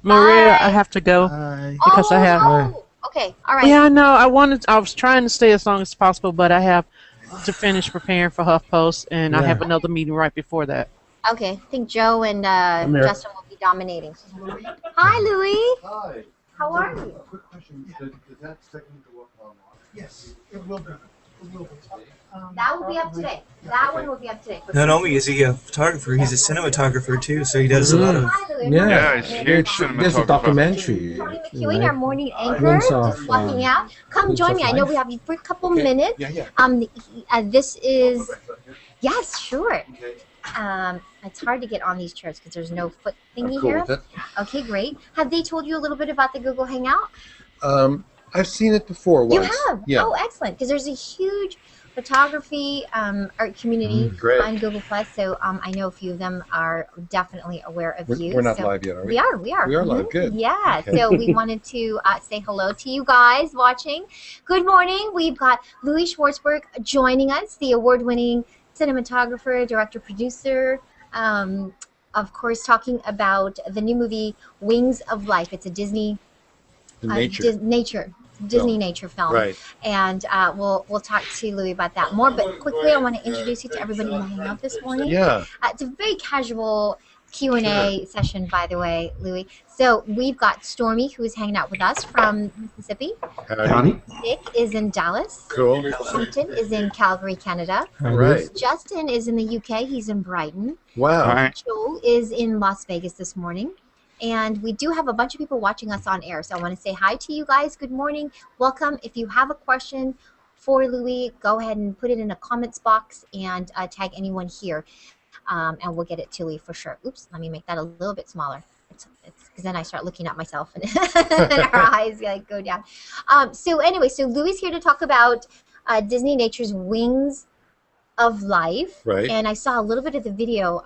Maria, I Bye. have to go Hi. because I Oh have. no. Okay. All right. Yeah, I know. I was trying to stay as long as possible, but I have to finish preparing for HuffPost, and I have Yeah. another meeting right before that. Okay. I think Joe and I'm here. Justin will be dominating. Hi, Louie. Hi. How are you? A quick question. Does that segment go up online? Yes, it will be. It will be. That will be up today. That one will be up today. Not only is he a photographer, he's a cinematographer too. So he does a lot of. Hi, Louie. Yeah. Yeah, he's a huge There's a cinematographer. documentary. Tony you McEwen, know, our morning anchor, Wings of, just walking out. Come Wings join of me. I know Life. we have you for a couple Okay. minutes. Yeah. This is, yes, sure. It's hard to get on these chairs because there's no foot I'm thingy cool here. with it. Okay, great. Have they told you a little bit about the Google Hangout? I've seen it before You once. have? Yeah. Oh, excellent. Because there's a huge photography art community Great. on Google Plus. So I know a few of them are definitely aware of you. We're not so live yet, are we? We are. We are. We are live. Mhm. Good. Yeah. Okay. So we wanted to say hello to you guys watching. Good morning. We've got Louie Schwartzberg joining us, the award-winning cinematographer, director, producer. Of course, talking about the new movie Wings of Life. It's a Disney Nature. Disney nature film. Right. And we'll talk to Louie about that more. But quickly, I want to introduce you to everybody in the hangout this morning. Yeah. It's a very casual Q&A session, by the way, Louie. So we've got Stormy, who is hanging out with us from Mississippi. Howdy. Nick is in Dallas. Cool. Clinton is in Calgary, Canada. Right. Justin is in the UK. He's in Brighton. Wow. All right. Joel is in Las Vegas this morning. And we do have a bunch of people watching us on air. So I want to say hi to you guys. Good morning. Welcome. If you have a question for Louie, go ahead and put it in a comments box and tag anyone here. And we'll get it to Louie for sure. Oops, let me make that a little bit smaller. It's because then I start looking at myself and, and our eyes like go down. So anyway, so Louie's here to talk about Disney Nature's Wings of Life. Right. And I saw a little bit of the video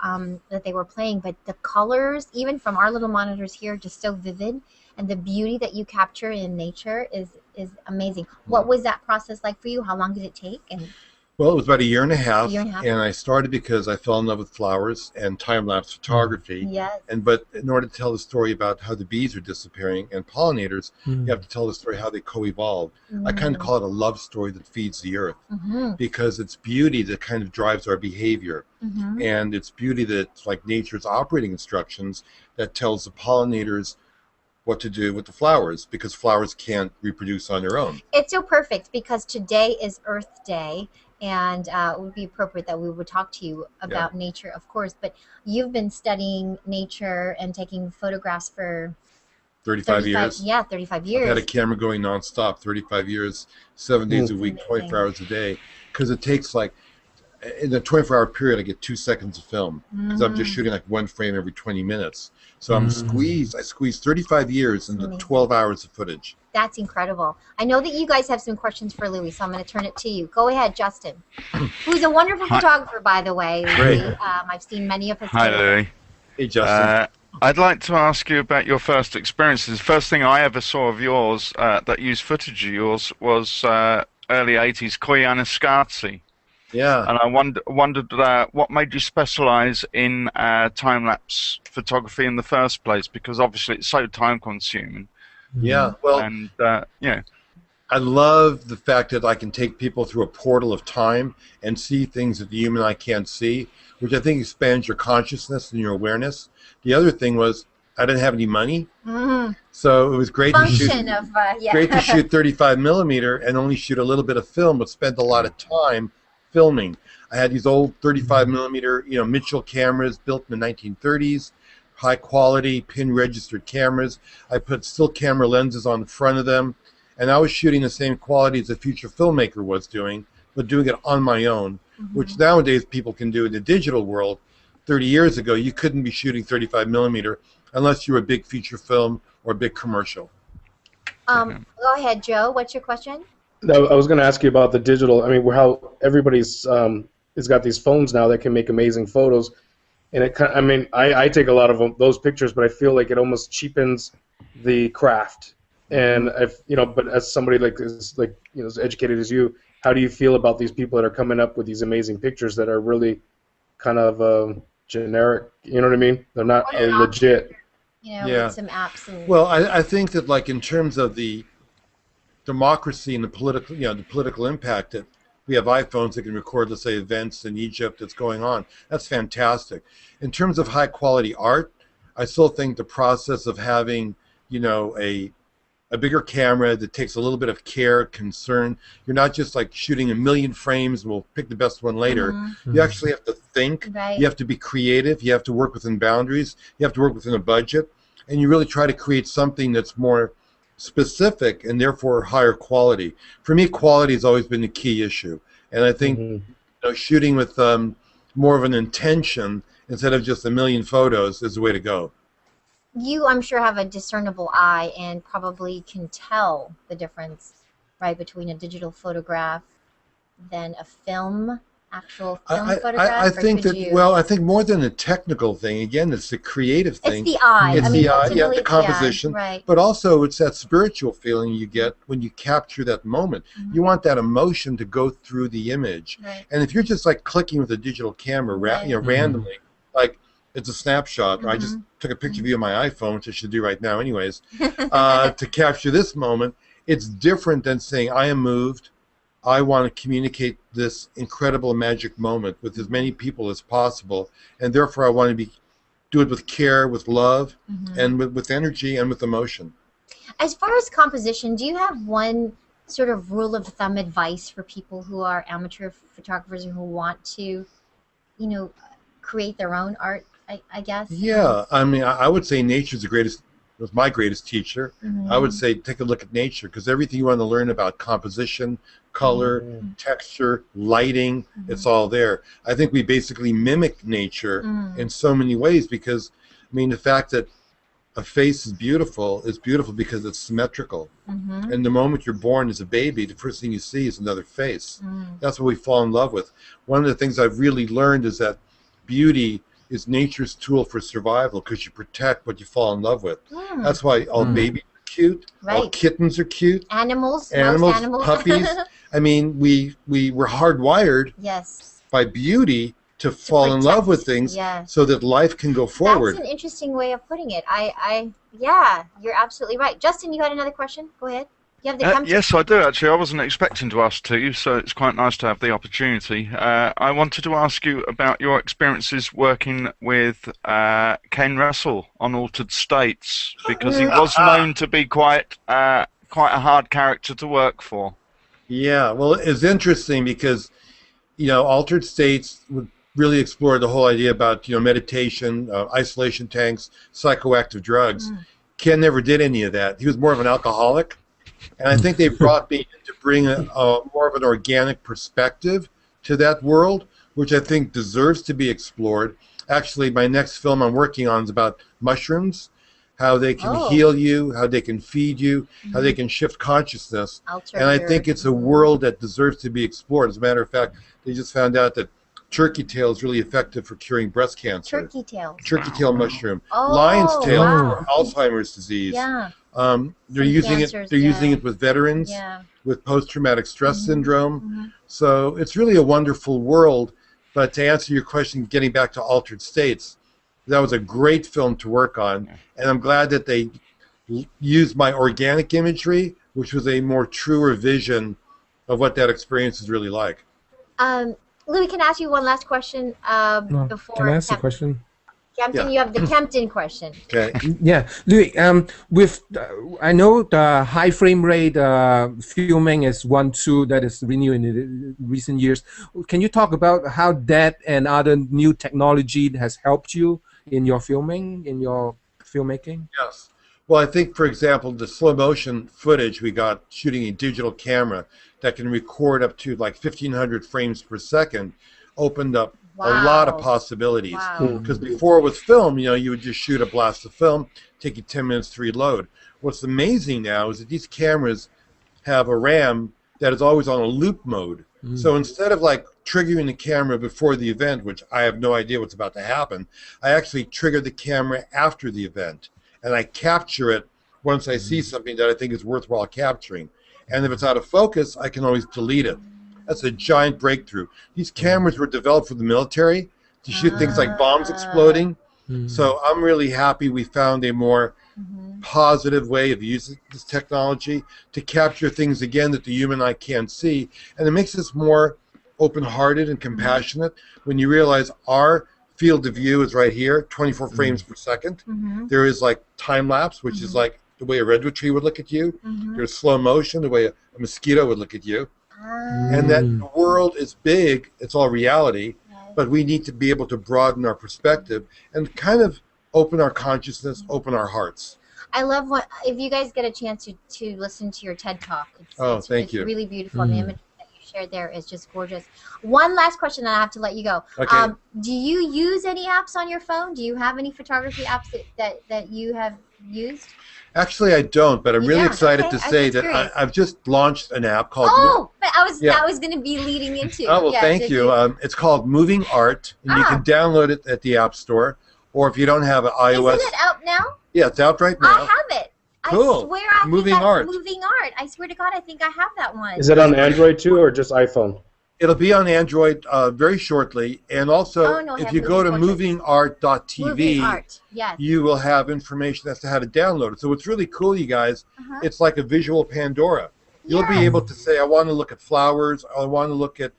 that they were playing, but the colors, even from our little monitors here, just so vivid, and the beauty that you capture in nature is amazing. What was that process like for you? How long did it take? And Well, it was about a year and a half. A year and a half. And I started because I fell in love with flowers and time-lapse photography. yes, But in order to tell the story about how the bees are disappearing and pollinators, you have to tell the story how they co-evolved. I kind of call it a love story that feeds the earth because it's beauty that kind of drives our behavior. And it's beauty that's like nature's operating instructions that tells the pollinators what to do with the flowers because flowers can't reproduce on their own. It's so perfect because today is Earth Day. And it would be appropriate that we would talk to you about nature, of course. But you've been studying nature and taking photographs for 35 years. Yeah, 35 years. I've had a camera going nonstop, 35 years, 7 days a week, 24 hours a day. Because it takes like, in a 24-hour period, I get 2 seconds of film. Because I'm just shooting like one frame every 20 minutes. So I squeezed 35 years into 12 hours of footage. That's incredible. I know that you guys have some questions for Louie, so I'm going to turn it to you. Go ahead, Justin, who's a wonderful photographer, by the way. Great. Louie. I've seen many of his Hi, photos. Louie. Hey, Justin. I'd like to ask you about your first experiences. The first thing I ever saw of yours that used footage of yours was early 80s Koyaanisqatsi. Yeah. And I wondered what made you specialize in time-lapse photography in the first place, because obviously it's so time-consuming. Yeah. Well, And, yeah. I love the fact that I can take people through a portal of time and see things that the human eye can't see, which I think expands your consciousness and your awareness. The other thing was I didn't have any money, so it was great to shoot. Great to shoot 35 millimeter and only shoot a little bit of film, but spend a lot of time filming. I had these old 35 millimeter, Mitchell cameras built in the 1930s, high quality pin registered cameras. I put still camera lenses on the front of them, and I was shooting the same quality as a future filmmaker was doing, but doing it on my own, which nowadays people can do in the digital world. 30 years ago, you couldn't be shooting 35 millimeter unless you were a big feature film or a big commercial. Go ahead, Joe. What's your question? No, I was going to ask you about the digital. I mean, how everybody's has got these phones now that can make amazing photos, and I take a lot of those pictures, but I feel like it almost cheapens the craft. And but as somebody as educated as you, how do you feel about these people that are coming up with these amazing pictures that are really kind of generic? You know what I mean? They're not legit. with some apps and. Well, I think that like in terms of the democracy and the political impact that we have iPhones that can record, let's say, events in Egypt that's going on. That's fantastic. In terms of high quality art, I still think the process of having, a bigger camera that takes a little bit of care, concern. You're not just like shooting a million frames and we'll pick the best one later. Mm-hmm. You actually have to think. Right. You have to be creative. You have to work within boundaries. You have to work within a budget. And you really try to create something that's more specific and therefore higher quality. For me, quality has always been the key issue. And I think shooting with more of an intention instead of just a million photos is the way to go. You, I'm sure, have a discernible eye and probably can tell the difference, right, between a digital photograph than a actual film photograph. I think I think more than a technical thing, again, it's the creative thing. It's the eye. It's the eye, the composition. Right. But also it's that spiritual feeling you get when you capture that moment. Mm-hmm. You want that emotion to go through the image. Right. And if you're just like clicking with a digital camera, randomly, like it's a snapshot. Mm-hmm. I just took a picture of you on my iPhone, which I should do right now anyways, to capture this moment. It's different than saying, I am moved. I want to communicate this incredible magic moment with as many people as possible. And therefore, I want to do it with care, with love, and with energy and with emotion. As far as composition, do you have one sort of rule of thumb advice for people who are amateur photographers and who want to, create their own art, I guess? Yeah, I mean, I would say nature's was my greatest teacher. I would say take a look at nature, because everything you want to learn about composition, color, texture, lighting, it's all there. I think we basically mimic nature in so many ways because, I mean, the fact that a face is beautiful because it's symmetrical. And the moment you're born as a baby, the first thing you see is another face. That's what we fall in love with. One of the things I've really learned is that beauty is nature's tool for survival because you protect what you fall in love with. That's why all babies are cute, all kittens are cute. Animals, most animals. Puppies. I mean, we were hardwired by beauty to fall in love with things so that life can go forward. That's an interesting way of putting it. You're absolutely right. Justin, you had another question? Go ahead. You have the yes, I do actually. I wasn't expecting to ask two, so it's quite nice to have the opportunity. I wanted to ask you about your experiences working with Ken Russell on Altered States, because he was known to be quite a hard character to work for. Yeah, well, it's interesting because, Altered States would really explore the whole idea about, meditation, isolation tanks, psychoactive drugs. Ken never did any of that. He was more of an alcoholic. And I think they brought me in to bring a more of an organic perspective to that world, which I think deserves to be explored. Actually, my next film I'm working on is about mushrooms, how they can heal you, how they can feed you, how they can shift consciousness. And I think it's a world that deserves to be explored. As a matter of fact, they just found out that turkey tail is really effective for curing breast cancer. Turkey tail mushroom. Lion's tail for Alzheimer's disease. Yeah. They're using it with veterans with post-traumatic stress syndrome. So it's really a wonderful world. But to answer your question, getting back to Altered States, that was a great film to work on, and I'm glad that they used my organic imagery, which was a more truer vision of what that experience is really like. Louie, can I ask you one last question before? Can I ask a question? Kempton, you have the Kempton question. Okay. Yeah, Louie. I know the high frame rate filming is one tool that is renewed in recent years. Can you talk about how that and other new technology has helped you in your filming, in your filmmaking? Yes. Well, I think, for example, the slow motion footage we got shooting a digital camera that can record up to like 1,500 frames per second opened up a lot of possibilities. Because before with film, you would just shoot a blast of film, take you 10 minutes to reload. What's amazing now is that these cameras have a RAM that is always on a loop mode. So instead of like triggering the camera before the event, which I have no idea what's about to happen, I actually trigger the camera after the event. And I capture it once I see something that I think is worthwhile capturing. And if it's out of focus, I can always delete it. That's a giant breakthrough. These cameras were developed for the military to shoot things like bombs exploding. So I'm really happy we found a more positive way of using this technology to capture things again that the human eye can't see, and it makes us more open-hearted and compassionate when you realize our field of view is right here, 24 frames per second. There is like time lapse, which is like the way a redwood tree would look at you. There's slow motion, the way a mosquito would look at you. And that the world is big, it's all reality, but we need to be able to broaden our perspective and kind of open our consciousness, open our hearts. I love if you guys get a chance to listen to your TED Talk. Thank you. It's really beautiful. The image that you shared there is just gorgeous. One last question, and I have to let you go. Okay. Do you use any apps on your phone? Do you have any photography apps that you have used? Actually, I don't, but I'm really excited to say that curious. I've just launched an app called... But that was going to be leading into... Oh, well, thank you. It's called Moving Art, and you can download it at the App Store, or if you don't have an iOS... Isn't it out now? Yeah, it's out right now. I have it. Cool. I swear I Moving think Art. Moving Art. I swear to God, I think I have that one. Is it on Android too, or just iPhone? It'll be on Android very shortly, and also if you go to movingart.tv, Moving Art. Yes. you will have information as to how to download it. So it's really cool, you guys. It's like a visual Pandora. You'll be able to say, I want to look at flowers, I want to look at,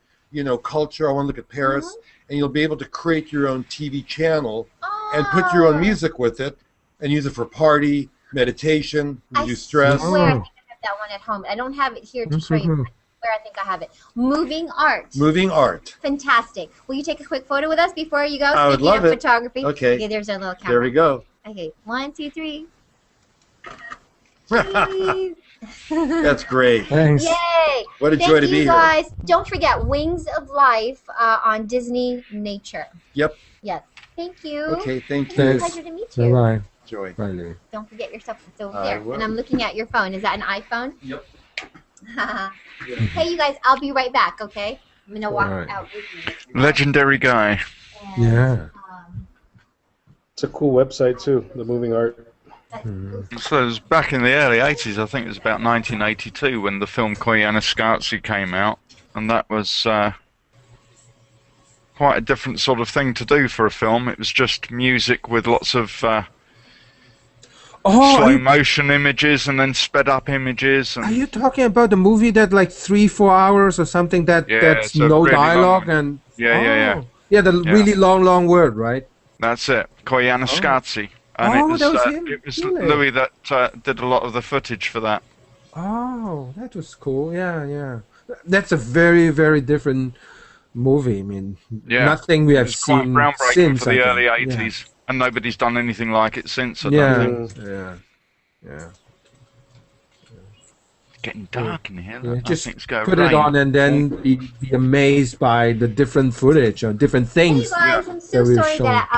culture, I want to look at Paris, and you'll be able to create your own TV channel and put your own music with it and use it for party, meditation, reduce stress. I swear I think I have that one at home. I don't have it here to show you. I think I have it. Moving Art. Moving Art. Fantastic. Will you take a quick photo with us before you go? I would love it. Photography. Okay. There's our little camera. There we go. Okay, 1, 2, 3. That's great. Thanks. Yay! What a joy to be you here. guys. Don't forget Wings of Life on Disney Nature. Yep. Yes. Thank you. Okay, thank It's a you. pleasure to meet you. Bye-bye. Joy. Bye, Louie. Don't forget your stuff. It's over I there. will. And I'm looking at your phone. Is that an iPhone? Yep. Hey, you guys, I'll be right back, okay? I'm going to walk Alright. out with you. Legendary guy. And, Yeah. It's a cool website too, the Moving Art. So it was back in the early 80s, I think it was about 1982, when the film Koyaanisqatsi came out, and that was quite a different sort of thing to do for a film. It was just music with lots of slow motion images and then sped up images. And Are you talking about the movie that like 3-4 hours or something that's it's a no really dialogue long- and Yeah. yeah, the really long word, right? That's it, Koyaanisqatsi. And that was him? it was Really? Louis that did a lot of the footage for that. Oh, that was cool. Yeah. That's a very, very different movie. I mean, Yeah. nothing we It have was quite seen groundbreaking since for the I early think. 80s, and nobody's done anything like it since, I Yeah. don't think. Yeah. It's getting dark in here. Yeah, I just think it's going put to it rain. on and then be amazed by the different footage or different Hey, things. guys, I'm so that we've sorry shown. that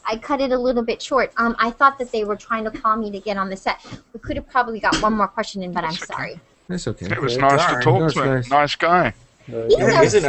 I cut it a little bit short. I thought that they were trying to call me to get on the set. We could have probably got one more question in, but I'm sorry. That's okay. It was nice to Darn. talk That's to him. nice. Nice guy. He's Yeah, he's a nice